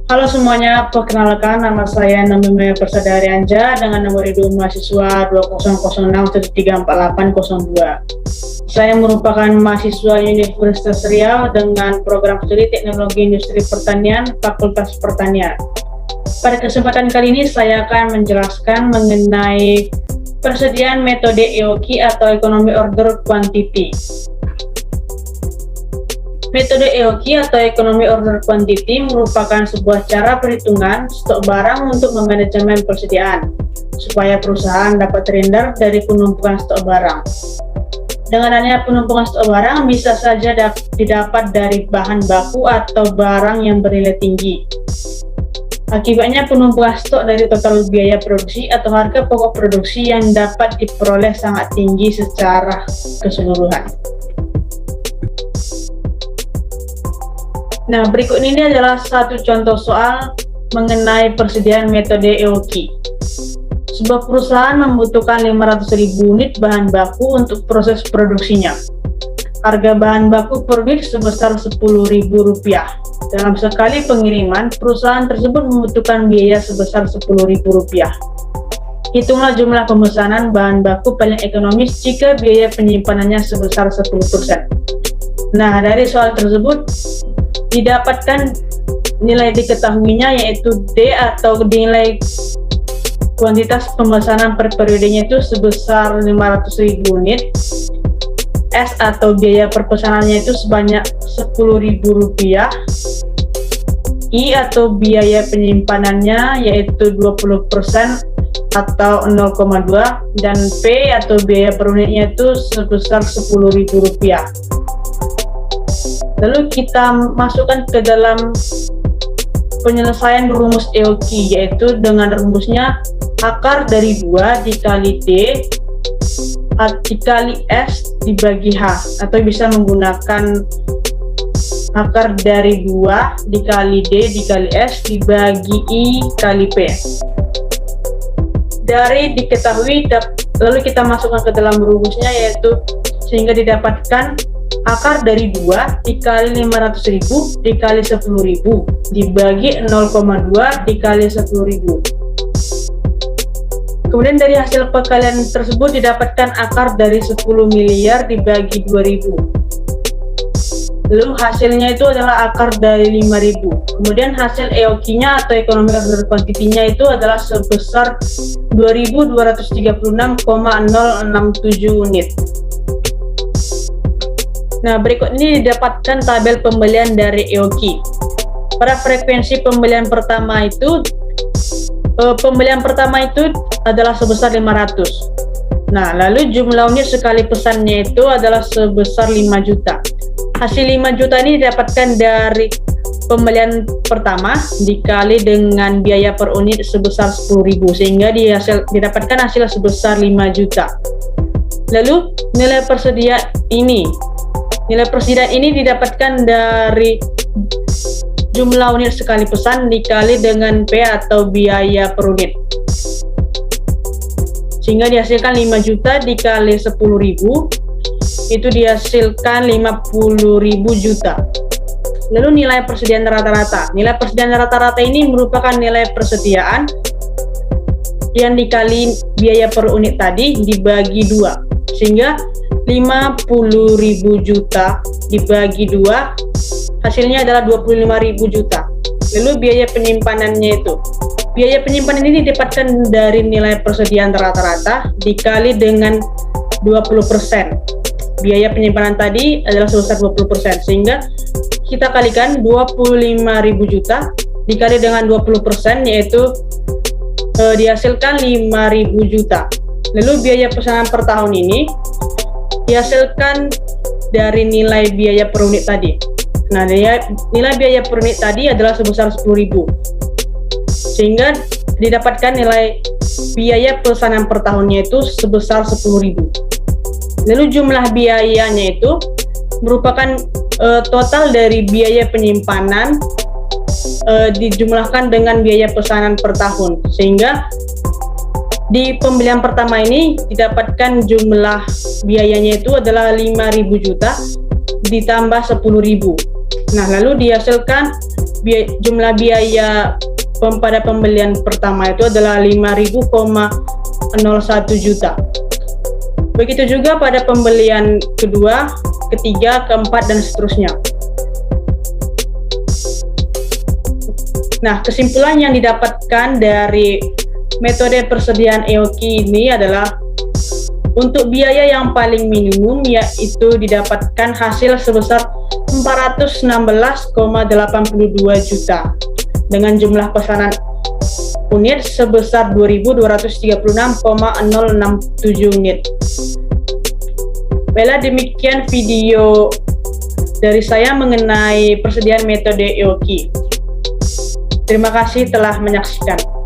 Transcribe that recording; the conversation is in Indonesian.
Halo semuanya, perkenalkan nama saya Namimaya Persadari Anja dengan nomor induk mahasiswa 2006134802. Saya merupakan mahasiswa Universitas Riau dengan program studi Teknologi Industri Pertanian, Fakultas Pertanian. Pada kesempatan kali ini saya akan menjelaskan mengenai persediaan metode EOQ atau Economic Order Quantity. Metode EOQ atau Economic Order Quantity merupakan sebuah cara perhitungan stok barang untuk memanajemen persediaan, supaya perusahaan dapat terhindar dari penumpukan stok barang. Dengan adanya penumpukan stok barang bisa saja didapat dari bahan baku atau barang yang bernilai tinggi. Akibatnya penumpukan stok dari total biaya produksi atau harga pokok produksi yang dapat diperoleh sangat tinggi secara keseluruhan. Nah, berikut ini adalah satu contoh soal mengenai persediaan metode EOQ. Sebuah perusahaan membutuhkan 500.000 unit bahan baku untuk proses produksinya. Harga bahan baku per unit sebesar Rp10.000. Dalam sekali pengiriman, perusahaan tersebut membutuhkan biaya sebesar Rp10.000. Hitunglah jumlah pemesanan bahan baku paling ekonomis jika biaya penyimpanannya sebesar 10%. Nah, dari soal tersebut didapatkan nilai diketahuinya yaitu D atau nilai kuantitas pemesanan per periodenya itu sebesar 500.000 unit, S atau biaya perpesanannya itu sebanyak Rp10.000, I atau biaya penyimpanannya yaitu 20% atau 0,2, dan P atau biaya per unitnya itu sebesar Rp10.000. Lalu kita masukkan ke dalam penyelesaian rumus EOQ, yaitu dengan rumusnya akar dari 2 dikali D dikali S dibagi H, atau bisa menggunakan akar dari 2 dikali D dikali S dibagi I kali P. Dari diketahui, lalu kita masukkan ke dalam rumusnya, yaitu sehingga didapatkan akar dari 2 dikali 500.000 dikali 10.000 dibagi 0,2 dikali 10.000. Kemudian dari hasil perkalian tersebut didapatkan akar dari 10 miliar dibagi 2.000. Lalu hasilnya itu adalah akar dari 5.000. Kemudian hasil EOQ-nya atau Economic Order Quantity-nya itu adalah sebesar 2.236,067 unit. Nah, berikut ini didapatkan tabel pembelian dari EOQ. Pada frekuensi pembelian pertama itu adalah sebesar 500. Nah, lalu jumlah unit sekali pesannya itu adalah sebesar 5 juta. Hasil 5 juta ini didapatkan dari pembelian pertama dikali dengan biaya per unit sebesar 10.000, sehingga didapatkan hasil sebesar 5 juta. Lalu nilai persediaan ini didapatkan dari jumlah unit sekali pesan dikali dengan P atau biaya per unit, sehingga dihasilkan 5 juta dikali 10.000 itu dihasilkan 50.000 juta. Lalu nilai persediaan rata-rata. Nilai persediaan rata-rata ini merupakan nilai persediaan yang dikali biaya per unit tadi dibagi 2, sehingga 50.000 juta dibagi 2 hasilnya adalah 25.000 juta. Lalu biaya penyimpanannya itu, biaya penyimpanan ini didapatkan dari nilai persediaan rata-rata dikali dengan 20%. Biaya penyimpanan tadi adalah sebesar 20%, sehingga kita kalikan 25.000 juta dikali dengan 20%, yaitu dihasilkan 5.000 juta. Lalu biaya pesanan per tahun ini dihasilkan dari nilai biaya per unit tadi. Nah, nilai biaya per unit tadi adalah sebesar 10.000, sehingga didapatkan nilai biaya pesanan per tahunnya itu sebesar 10.000. Lalu jumlah biayanya itu merupakan total dari biaya penyimpanan dijumlahkan dengan biaya pesanan per tahun, sehingga di pembelian pertama ini didapatkan jumlah biayanya itu adalah 5.000 juta ditambah 10.000. Nah, lalu dihasilkan jumlah biaya pada pembelian pertama itu adalah 5.001 juta. Begitu juga pada pembelian kedua, ketiga, keempat, dan seterusnya. Nah, kesimpulan yang didapatkan dari metode persediaan EOQ ini adalah untuk biaya yang paling minimum yaitu didapatkan hasil sebesar 416,82 juta dengan jumlah pesanan unit sebesar 2.236,067 unit. Baiklah, demikian video dari saya mengenai persediaan metode EOQ. Terima kasih telah menyaksikan.